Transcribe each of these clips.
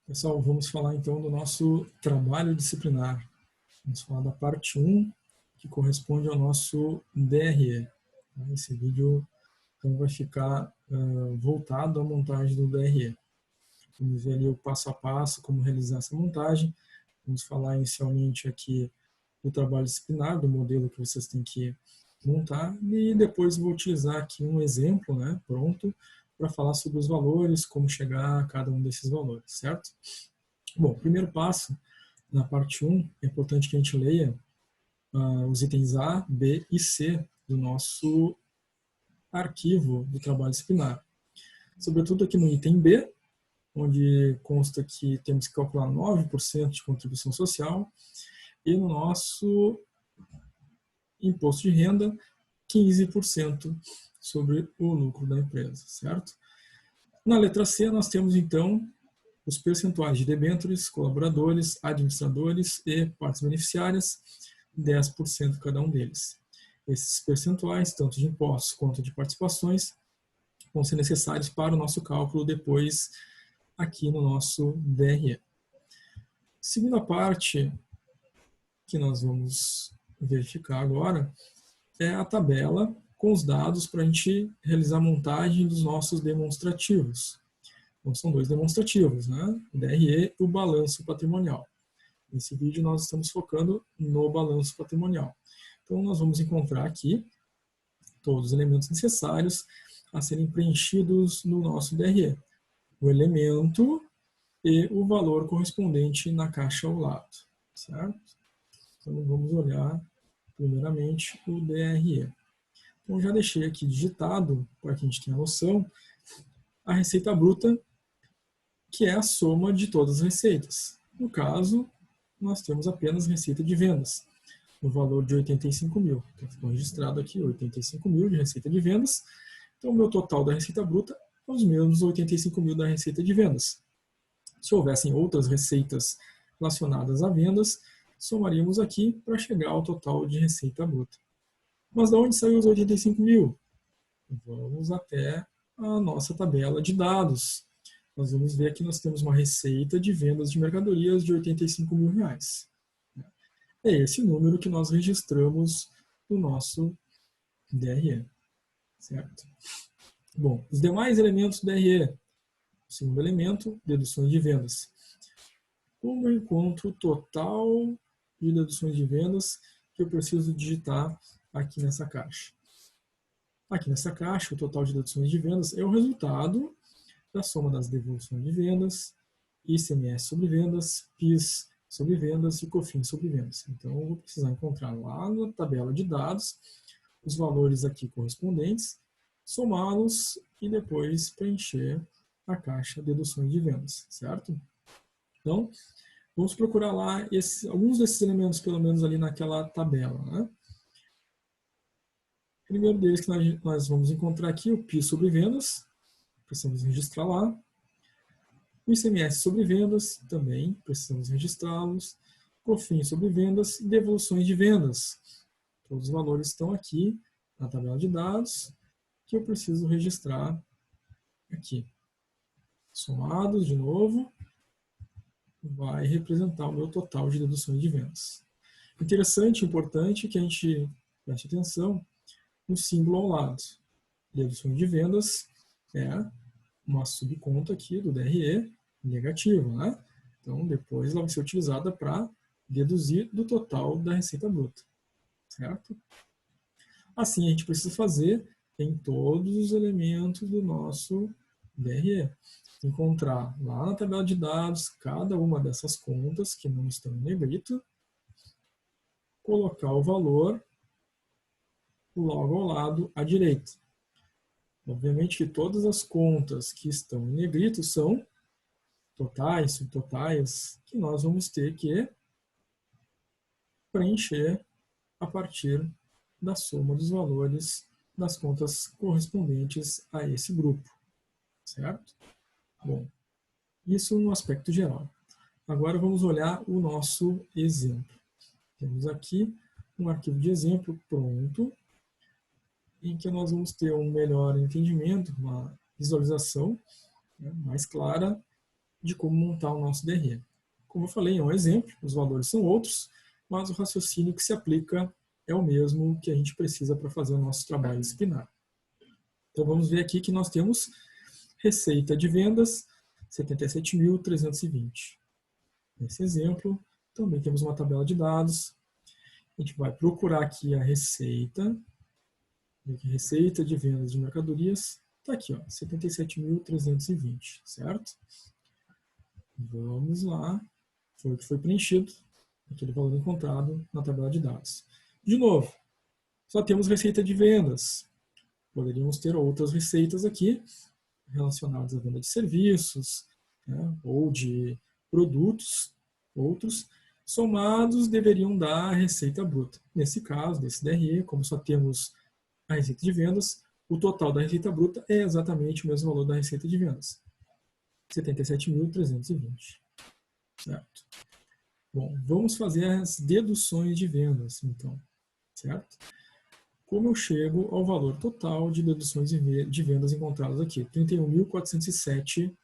Pessoal, vamos falar então do nosso trabalho disciplinar. Vamos falar da parte 1, que corresponde ao nosso DRE. Esse vídeo então, vai ficar voltado à montagem do DRE. Vamos ver ali o passo a passo, como realizar essa montagem. Vamos falar inicialmente aqui do trabalho disciplinar, do modelo que vocês têm que montar, e depois vou utilizar aqui um exemplo, pronto, para falar sobre os valores, como chegar a cada um desses valores, certo? Bom, primeiro passo, na parte 1, é importante que a gente leia os itens A, B e C do nosso arquivo do trabalho disciplinar. Sobretudo aqui no item B, onde consta que temos que calcular 9% de contribuição social, e no nosso imposto de renda, 15% sobre o lucro da empresa, certo? Na letra C, nós temos, então, os percentuais de debêntures, colaboradores, administradores e partes beneficiárias, 10% cada um deles. Esses percentuais, tanto de impostos quanto de participações, vão ser necessários para o nosso cálculo depois aqui no nosso DRE. Segunda parte que nós vamos verificar agora é a tabela com os dados para a gente realizar a montagem dos nossos demonstrativos. Então, são dois demonstrativos, o DRE e o balanço patrimonial. Nesse vídeo nós estamos focando no balanço patrimonial. Então nós vamos encontrar aqui todos os elementos necessários a serem preenchidos no nosso DRE. O elemento e o valor correspondente na caixa ao lado, certo? Então vamos olhar primeiramente o DRE. Então já deixei aqui digitado, para que a gente tenha noção, a receita bruta, que é a soma de todas as receitas. No caso, nós temos apenas receita de vendas, no valor de 85 mil. Então, ficou registrado aqui 85 mil de receita de vendas. Então, o meu total da receita bruta é os mesmos 85 mil da receita de vendas. Se houvessem outras receitas relacionadas a vendas, somaríamos aqui para chegar ao total de receita bruta. Mas de onde saiu os 85 mil? Vamos até a nossa tabela de dados. Nós vamos ver que nós temos uma receita de vendas de mercadorias de 85 mil reais. É esse o número que nós registramos no nosso DRE, certo? Bom, os demais elementos do DRE. O segundo elemento, deduções de vendas. Como eu encontro o total de deduções de vendas que eu preciso digitar aqui nessa caixa? Aqui nessa caixa, o total de deduções de vendas é o resultado da soma das devoluções de vendas, ICMS sobre vendas, PIS sobre vendas e COFINS sobre vendas. Então, eu vou precisar encontrar lá na tabela de dados os valores aqui correspondentes, somá-los e depois preencher a caixa deduções de vendas, certo? Então, vamos procurar lá alguns desses elementos, pelo menos ali naquela tabela. O primeiro deles que nós vamos encontrar aqui, o PIS sobre vendas, precisamos registrar lá. O ICMS sobre vendas, também precisamos registrá-los. COFINS sobre vendas e devoluções de vendas. Todos os valores estão aqui na tabela de dados que eu preciso registrar aqui. Somados, de novo, vai representar o meu total de deduções de vendas. Interessante, importante que a gente preste atenção no símbolo ao lado. Deduções de vendas é uma subconta aqui do DRE negativa, Então, depois ela vai ser utilizada para deduzir do total da receita bruta, certo? Assim, a gente precisa fazer em todos os elementos do nosso DRE. Encontrar lá na tabela de dados cada uma dessas contas que não estão em negrito, colocar o valor logo ao lado à direita. Obviamente que todas as contas que estão em negrito são totais, subtotais, que nós vamos ter que preencher a partir da soma dos valores das contas correspondentes a esse grupo, certo? Bom, isso no aspecto geral. Agora vamos olhar o nosso exemplo. Temos aqui um arquivo de exemplo pronto, em que nós vamos ter um melhor entendimento, uma visualização mais clara de como montar o nosso DRE. Como eu falei, é um exemplo, os valores são outros, mas o raciocínio que se aplica é o mesmo que a gente precisa para fazer o nosso trabalho disciplinar. Então vamos ver aqui que nós temos receita de vendas, 77.320. Nesse exemplo, também temos uma tabela de dados. A gente vai procurar aqui a receita de vendas de mercadorias. Está aqui, 77.320, certo? Vamos lá. Foi o que foi preenchido, aquele valor encontrado na tabela de dados. De novo, só temos receita de vendas. Poderíamos ter outras receitas aqui, relacionadas à venda de serviços, né, ou de produtos, outros, somados deveriam dar a receita bruta. Nesse caso, desse DRE, como só temos a receita de vendas, o total da receita bruta é exatamente o mesmo valor da receita de vendas, 77.320. Certo? Bom, vamos fazer as deduções de vendas, então, certo? Como eu chego ao valor total de deduções de vendas encontradas aqui? R$ 31.407.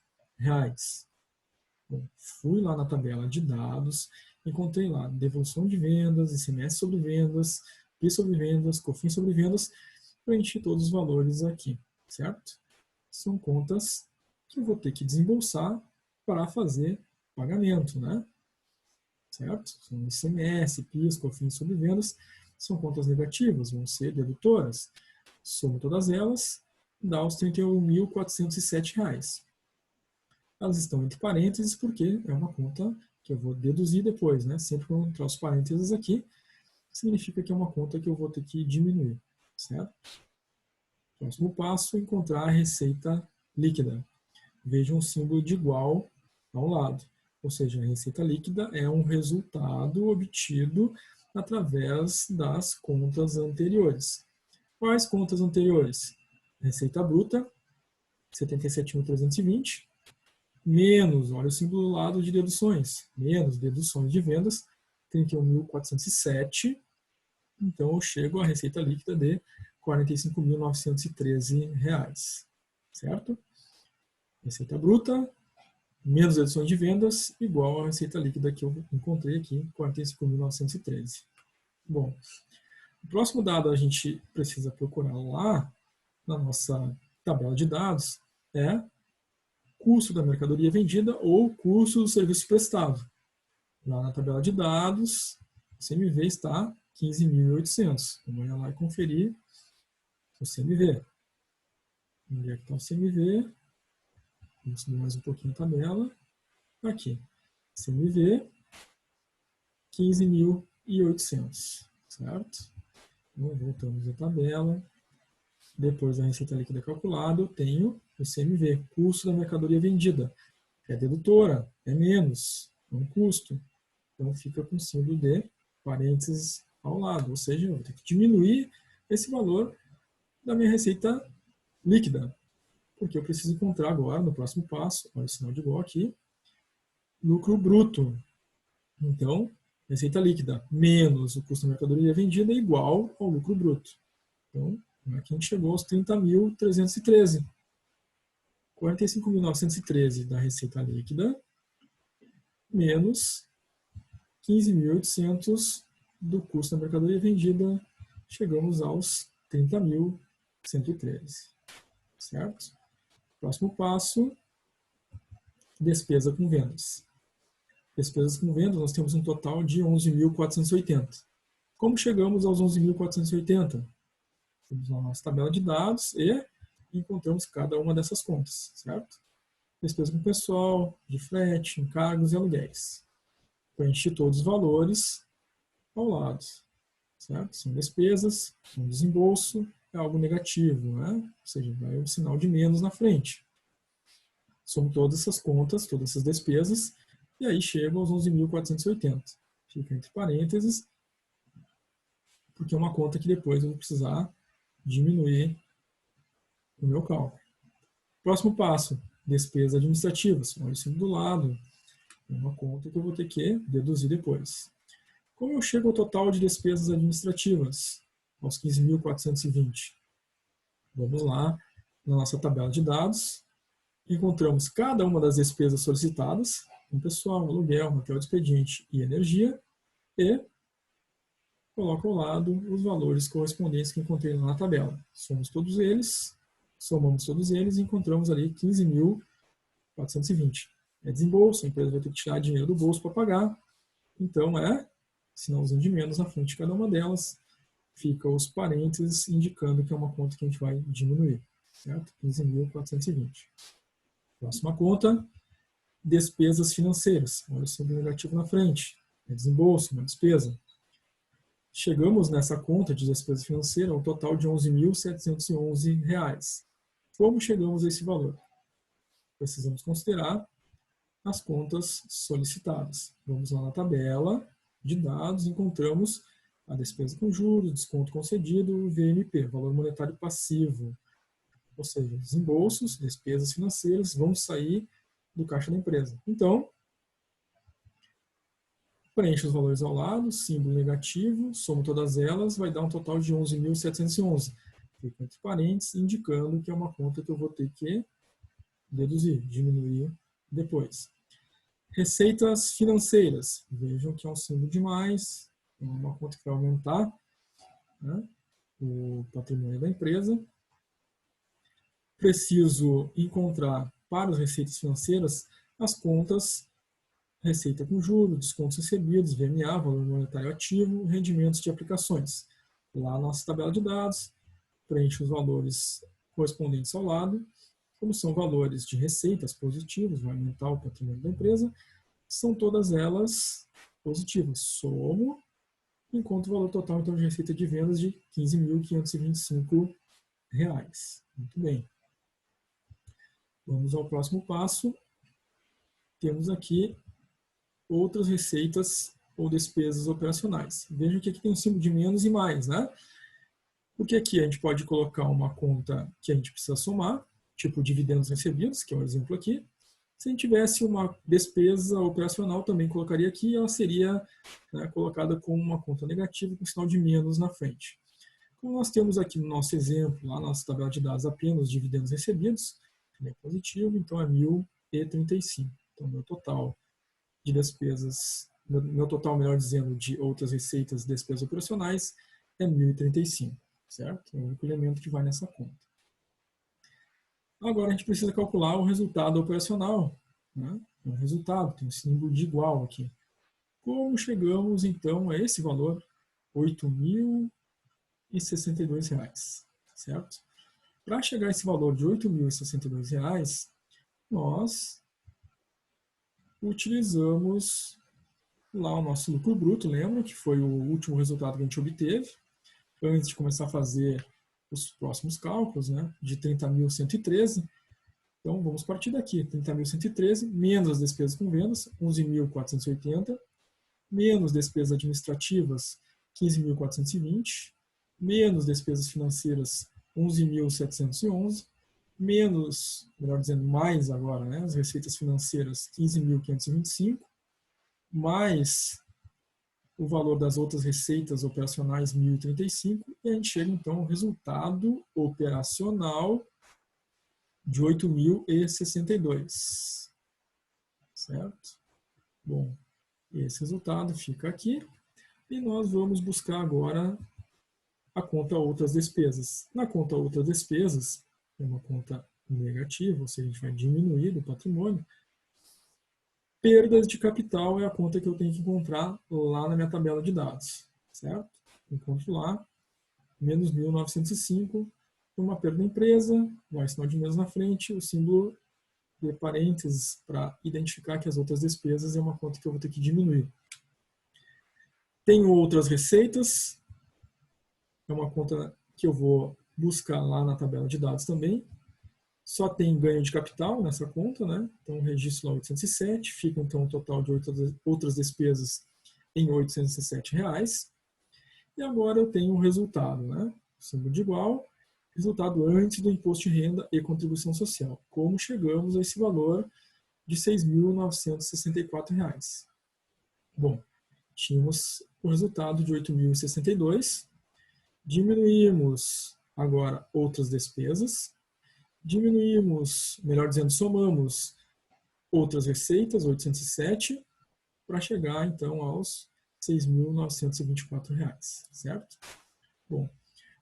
Bom, fui lá na tabela de dados, encontrei lá devolução de vendas, ICMS sobre vendas, PIS sobre vendas, COFINS sobre vendas, preenchi todos os valores aqui, certo? São contas que eu vou ter que desembolsar para fazer pagamento, né? Certo? São ICMS, PIS, COFINS sobre vendas, são contas negativas, vão ser dedutoras. Somo todas elas, dá os R$ 31.407. Elas estão entre parênteses porque é uma conta que eu vou deduzir depois, né? Sempre que eu entrar os parênteses aqui, significa que é uma conta que eu vou ter que diminuir, certo? Próximo passo, encontrar a receita líquida. Veja um símbolo de igual ao lado. Ou seja, a receita líquida é um resultado obtido através das contas anteriores. Quais contas anteriores? Receita bruta, 77.320, menos, olha o símbolo do lado de deduções, menos deduções de vendas, 31.407. Então, eu chego à receita líquida de R$ 45.913, certo? Receita bruta, menos deduções de vendas, igual à receita líquida que eu encontrei aqui, 45.913. Bom, o próximo dado a gente precisa procurar lá na nossa tabela de dados é custo da mercadoria vendida ou custo do serviço prestado. Lá na tabela de dados, o CMV está 15.800. Vamos lá e conferir o CMV. Onde é que está o CMV? Vamos subir mais um pouquinho a tabela. Aqui, CMV, 15.800, certo? Então, voltamos à tabela. Depois da receita líquida calculada, eu tenho o CMV, custo da mercadoria vendida. É dedutora, é menos, é um custo. Então, fica com símbolo de parênteses ao lado. Ou seja, eu vou ter que diminuir esse valor da minha receita líquida. Porque eu preciso encontrar agora, no próximo passo, olha o sinal de igual aqui, lucro bruto. Então, receita líquida menos o custo da mercadoria vendida é igual ao lucro bruto. Então, aqui a gente chegou aos 30.313. 45.913 da receita líquida menos 15.800 do custo da mercadoria vendida. Chegamos aos 30.113. Certo? Próximo passo, despesa com vendas. Despesas com vendas, nós temos um total de 11.480. Como chegamos aos 11.480? Temos a nossa tabela de dados e encontramos cada uma dessas contas, certo? Despesa com pessoal, de frete, encargos e aluguéis. Preenchi todos os valores ao lado, certo? São despesas, um desembolso, é algo negativo, né? Ou seja, vai o sinal de menos na frente. Somo todas essas contas, todas essas despesas, e aí chega aos 11.480. Fica entre parênteses, porque é uma conta que depois eu vou precisar diminuir o meu cálculo. Próximo passo, despesas administrativas. Olha isso do lado. É uma conta que eu vou ter que deduzir depois. Como eu chego ao total de despesas administrativas? Aos 15.420. Vamos lá na nossa tabela de dados encontramos cada uma das despesas solicitadas, com pessoal, aluguel, material de expediente e energia, e coloco ao lado os valores correspondentes que encontrei lá na tabela. Somamos todos eles e encontramos ali 15.420. É desembolso, a empresa vai ter que tirar dinheiro do bolso para pagar, então sinalzinho de menos na frente de cada uma delas, fica os parênteses indicando que é uma conta que a gente vai diminuir, certo? 15.420. Próxima conta, despesas financeiras. Olha o símbolo negativo na frente. É desembolso, uma despesa. Chegamos nessa conta de despesa financeira ao total de R$ 11.711. Como chegamos a esse valor? Precisamos considerar as contas solicitadas. Vamos lá na tabela de dados, encontramos a despesa com juros, desconto concedido, VMP, valor monetário passivo. Ou seja, desembolsos, despesas financeiras vão sair do caixa da empresa. Então, preenche os valores ao lado, símbolo negativo, somo todas elas, vai dar um total de 11.711. Fica entre parênteses, indicando que é uma conta que eu vou ter que deduzir, diminuir depois. Receitas financeiras. Vejam que é um símbolo de mais, é uma conta que vai aumentar, né, o patrimônio da empresa. Preciso encontrar para as receitas financeiras as contas receita com juros, descontos recebidos, VMA, valor monetário ativo, rendimentos de aplicações. Lá na nossa tabela de dados, preenche os valores correspondentes ao lado. Como são valores de receitas positivos, vai aumentar o patrimônio da empresa, são todas elas positivas. Somo, encontro o valor total então, de receita de vendas de R$ 15.525. Muito bem. Vamos ao próximo passo. Temos aqui outras receitas ou despesas operacionais. Vejam que aqui tem um símbolo de menos e mais, né? Porque aqui a gente pode colocar uma conta que a gente precisa somar, tipo dividendos recebidos, que é um exemplo aqui. Se a gente tivesse uma despesa operacional, também colocaria aqui, ela seria, né, colocada com uma conta negativa com sinal de menos na frente. Como nós temos aqui no nosso exemplo, lá na nossa tabela de dados, apenas dividendos recebidos, é positivo, então é 1.035. Então, meu total de despesas, meu total, melhor dizendo, de outras receitas e despesas operacionais é 1.035, certo? É o único elemento que vai nessa conta. Agora a gente precisa calcular o resultado operacional, né? O resultado tem um símbolo de igual aqui. Como chegamos então a esse valor? R$ 8.062, certo? Para chegar a esse valor de R$ 8.062, nós utilizamos lá o nosso lucro bruto, lembra que foi o último resultado que a gente obteve, antes de começar a fazer os próximos cálculos, né, de 30.113. Então, vamos partir daqui, 30.113, menos as despesas com vendas, 11.480, menos despesas administrativas, 15.420, menos despesas financeiras, 11.711, menos, melhor dizendo, mais agora, né, as receitas financeiras, 15.525, mais o valor das outras receitas operacionais, 1.035, e a gente chega, então, ao resultado operacional de 8.062. Certo? Bom, esse resultado fica aqui, e nós vamos buscar agora a conta outras despesas. Na conta outras despesas, é uma conta negativa, ou seja, a gente vai diminuir do patrimônio. Perdas de capital é a conta que eu tenho que encontrar lá na minha tabela de dados, certo? Encontro lá, menos 1.905, uma perda da empresa, vai sinal de menos na frente, o símbolo de parênteses para identificar que as outras despesas é uma conta que eu vou ter que diminuir. Tenho outras receitas, é uma conta que eu vou buscar lá na tabela de dados também. Só tem ganho de capital nessa conta, né? Então, registro lá 807, fica então um total de outras despesas em R$ 807. E agora eu tenho o resultado, né? Símbolo de igual, resultado antes do imposto de renda e contribuição social. Como chegamos a esse valor de R$ 6.964? Bom, tínhamos o resultado de 8.062, diminuímos agora outras despesas, diminuímos, melhor dizendo, somamos outras receitas, 807, para chegar, então, aos R$ 6.924, certo? Bom,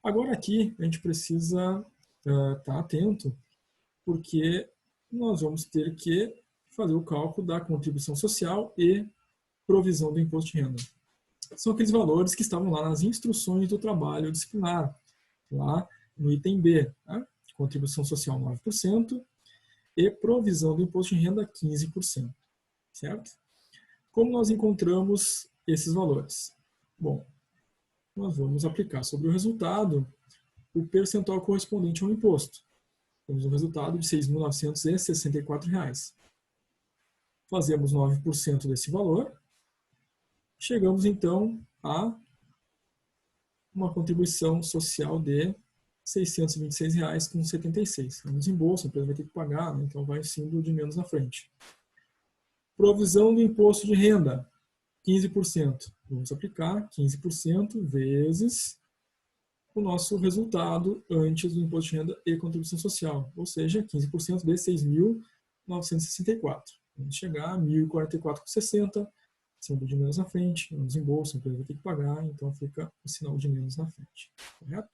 agora aqui a gente precisa estar atento, porque nós vamos ter que fazer o cálculo da contribuição social e provisão do imposto de renda. São aqueles valores que estavam lá nas instruções do trabalho disciplinar, lá no item B, né? Contribuição social 9% e provisão do imposto de renda 15%, certo? Como nós encontramos esses valores? Bom, nós vamos aplicar sobre o resultado o percentual correspondente ao imposto. Temos um resultado de R$ 6.964. Fazemos 9% desse valor. Chegamos, então, a uma contribuição social de R$ 626,76. É um desembolso, a empresa vai ter que pagar, né? Então vai sendo de menos na frente. Provisão do imposto de renda, 15%. Vamos aplicar 15% vezes o nosso resultado antes do imposto de renda e contribuição social, ou seja, 15% de 6.964. Vamos chegar a 1.044,60, sendo de menos na frente, é um desembolso, a empresa vai ter que pagar, então fica o sinal de menos na frente, correto?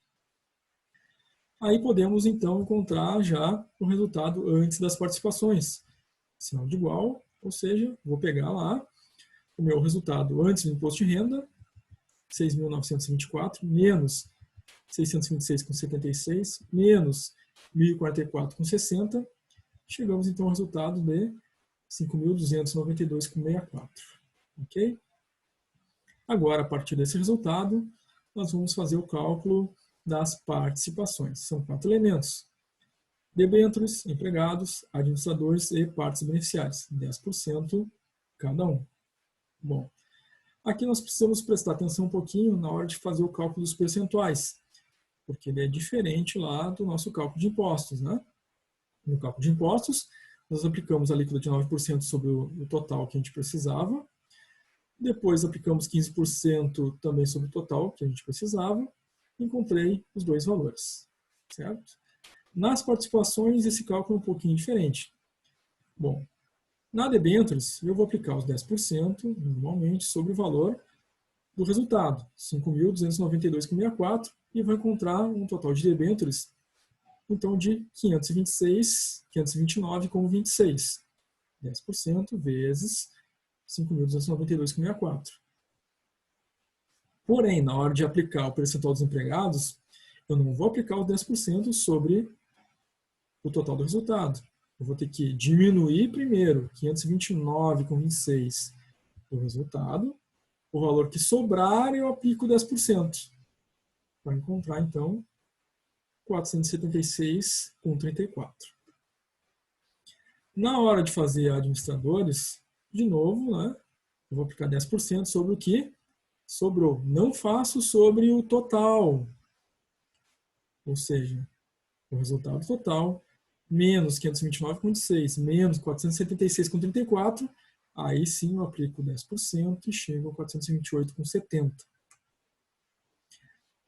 Aí podemos, então, encontrar já o resultado antes das participações. Sinal de igual, ou seja, vou pegar lá o meu resultado antes do imposto de renda, 6.924, menos 626,76, menos 1.044,60. Chegamos, então, ao resultado de 5.292,64. Ok? Agora, a partir desse resultado, nós vamos fazer o cálculo das participações. São 4 elementos: debêntures, empregados, administradores e partes beneficiárias, 10% cada um. Bom, aqui nós precisamos prestar atenção um pouquinho na hora de fazer o cálculo dos percentuais, porque ele é diferente lá do nosso cálculo de impostos, né? No cálculo de impostos, nós aplicamos a alíquota de 9% sobre o total que a gente precisava, depois aplicamos 15% também sobre o total que a gente precisava, e encontrei os dois valores, certo? Nas participações, esse cálculo é um pouquinho diferente. Bom, na debêntures, eu vou aplicar os 10% normalmente sobre o valor do resultado, 5.292,64, e vou encontrar um total de debêntures, então, de 529,26. 10% vezes 5.292,64. Porém, na hora de aplicar o percentual dos empregados, eu não vou aplicar o 10% sobre o total do resultado. Eu vou ter que diminuir primeiro 529,26 do resultado. O valor que sobrar, eu aplico 10%. Para encontrar, então, 476,34. Na hora de fazer administradores, de novo, né, eu vou aplicar 10% sobre o que sobrou. Não faço sobre o total. Ou seja, o resultado total, menos 529,26, menos 476,34, aí sim eu aplico 10% e chego a 428,70.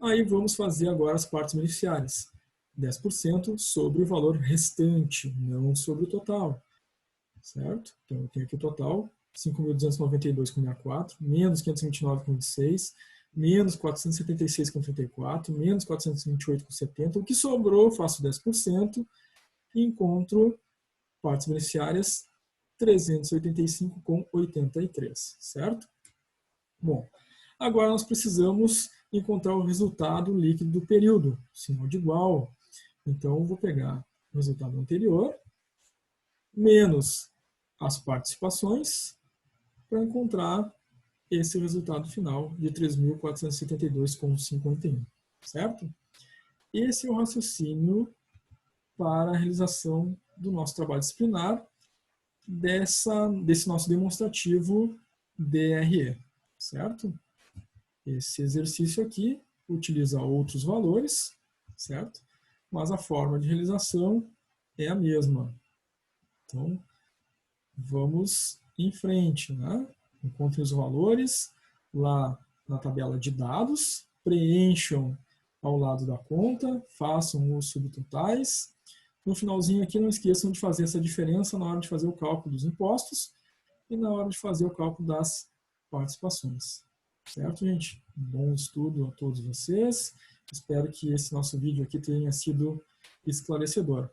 Aí vamos fazer agora as partes beneficiárias. 10% sobre o valor restante, não sobre o total. Certo? Então eu tenho aqui o total, 5.292,64, menos 529,26, menos 476,34, menos 428,70. O que sobrou, eu faço 10% e encontro partes beneficiárias 385,83, certo? Bom, agora nós precisamos encontrar o resultado líquido do período, sinal de igual. Então, eu vou pegar o resultado anterior, menos as participações, para encontrar esse resultado final de 3.472,51, certo? Esse é o raciocínio para a realização do nosso trabalho disciplinar, desse nosso demonstrativo DRE, certo? Esse exercício aqui utiliza outros valores, certo? Mas a forma de realização é a mesma. Então, vamos em frente, né? Encontrem os valores lá na tabela de dados, preencham ao lado da conta, façam os subtotais No finalzinho aqui, não esqueçam de fazer essa diferença na hora de fazer o cálculo dos impostos e na hora de fazer o cálculo das participações. Certo, gente? Bom estudo a todos vocês. Espero que esse nosso vídeo aqui tenha sido esclarecedor.